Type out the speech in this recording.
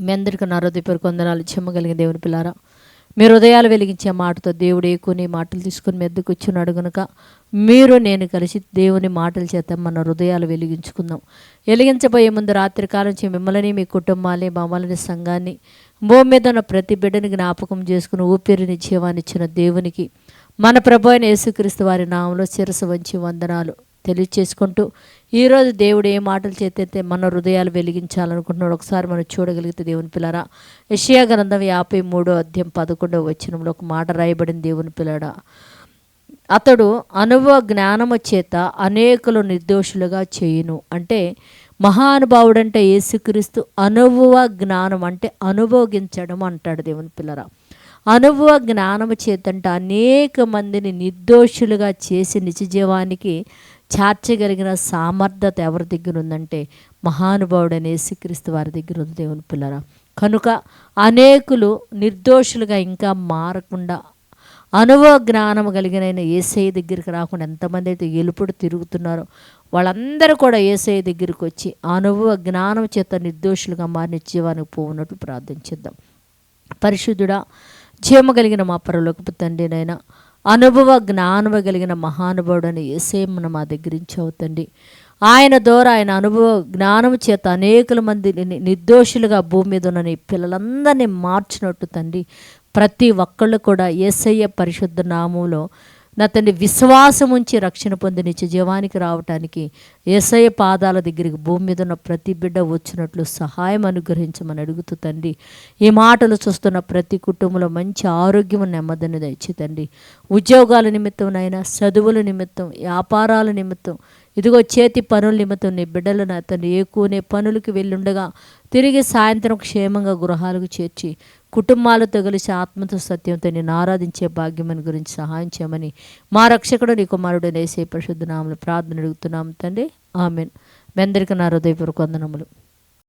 మీ అందరికీ నా హృదయపూర్వక వందనాలు. చెమ్మగలిగిన దేవుని పిల్లారా, మీ హృదయాలు వెలిగించే మాటతో దేవుడు కొన్ని మాటలు తీసుకుని మెద్దు కూర్చున్నాడు గనుక మీరు నేను కలిసి దేవుని మాటల చేత మన హృదయాలు వెలిగించుకుందాం. వెలిగించబోయే ముందు రాత్రి కాలం నుంచి మిమ్మల్ని, మీ కుటుంబాన్ని, మమ్మల్ని, సంఘాన్ని, భూమి మీద ఉన్న ప్రతి బిడ్డని జ్ఞాపకం చేసుకుని ఊపిరిని జీవాన్ని ఇచ్చిన దేవునికి మన ప్రభు అయిన యేసుక్రీస్తు వారి నామంలో శిరస్సు వంచి వందనాలు తెలియచేసుకుంటూ, ఈరోజు దేవుడు ఏ మాటలు చేతే మన హృదయాలు వెలిగించాలనుకుంటున్నాడు ఒకసారి మనం చూడగలిగితే దేవుని పిల్లరా, యెషయా గ్రంథం 53:11 ఒక మాట రాయబడింది. దేవుని పిల్లడా, అతడు అనుభవ జ్ఞానము చేత అనేకులు నిర్దోషులుగా చేయును. అంటే మహానుభావుడంటే యేసుక్రీస్తు. అనుభవ జ్ఞానం అంటే అనుభోగించడం అంటాడు దేవుని పిల్లరా. అనుభవ జ్ఞానము చేతంటే అనేక మందిని నిర్దోషులుగా చేసి నిజజీవానికి చేర్చగలిగిన సామర్థ్యత ఎవరి దగ్గర ఉందంటే మహానుభావుడైన యేసుక్రీస్తు వారి దగ్గర ఉంది దేవుని పిల్లరా. కనుక అనేకులు నిర్దోషులుగా ఇంకా మారకుండా అనుభవ జ్ఞానం కలిగిన యేసయ్య దగ్గరికి రాకుండా ఎంతమంది అయితే ఎలుపుడు తిరుగుతున్నారో వాళ్ళందరూ కూడా యేసయ్య దగ్గరికి వచ్చి అనుభవ జ్ఞానం చేత నిర్దోషులుగా మారిన జీవానికి పోవున్నట్లు ప్రార్థించిద్దాం. పరిశుద్ధుడా, జీవము కలిగిన మా పరలోకపు తండ్రినైనా, అనుభవ జ్ఞానము కలిగిన మహానుభావుడని యేసయ్యను మా దగ్గరించావు తండ్రి. ఆయన ద్వారా ఆయన అనుభవ జ్ఞానము చేత అనేకుల మంది నిర్దోషులుగా భూమి మీద ఉన్న నీ పిల్లలందరినీ మార్చినట్టు తండ్రి, ప్రతి ఒక్కళ్ళు కూడా యేసయ్య పరిశుద్ధ నామంలో నా తండ్రి విశ్వాసం ఉంచి రక్షణ పొంది నిత్య జీవానికి రావటానికి యేసయ్య పాదాల దగ్గరికి భూమి మీద ఉన్న ప్రతి బిడ్డ వచ్చినట్లు సహాయం అనుగ్రహించమని అడుగుతూ తండ్రి, ఈ మాటలు చూస్తున్న ప్రతి కుటుంబంలో మంచి ఆరోగ్యం నెమ్మదిని దయచి తండ్రి. ఉద్యోగాల నిమిత్తంనైనా, చదువుల నిమిత్తం, వ్యాపారాల నిమిత్తం, ఇదిగో చేతి పనుల నిమిత్తం నీ బిడ్డలు నా తండ్రి ఏకూనే పనులకు వెళ్ళుండగా తిరిగి సాయంత్రం క్షేమంగా గృహాలకు చేర్చి కుటుంబాలతో కలిసి ఆత్మతో సత్యంతో నేను ఆరాధించే భాగ్యమని గురించి సహాయం చేయమని మా రక్షకుడు నీ కుమారుడు యేసయ్య పరిశుద్ధ నామములో ప్రార్థన అడుగుతున్నాము తండ్రి. ఆమేన్. మీ అందరికీ నా హృదయపూర్వక వందనములు.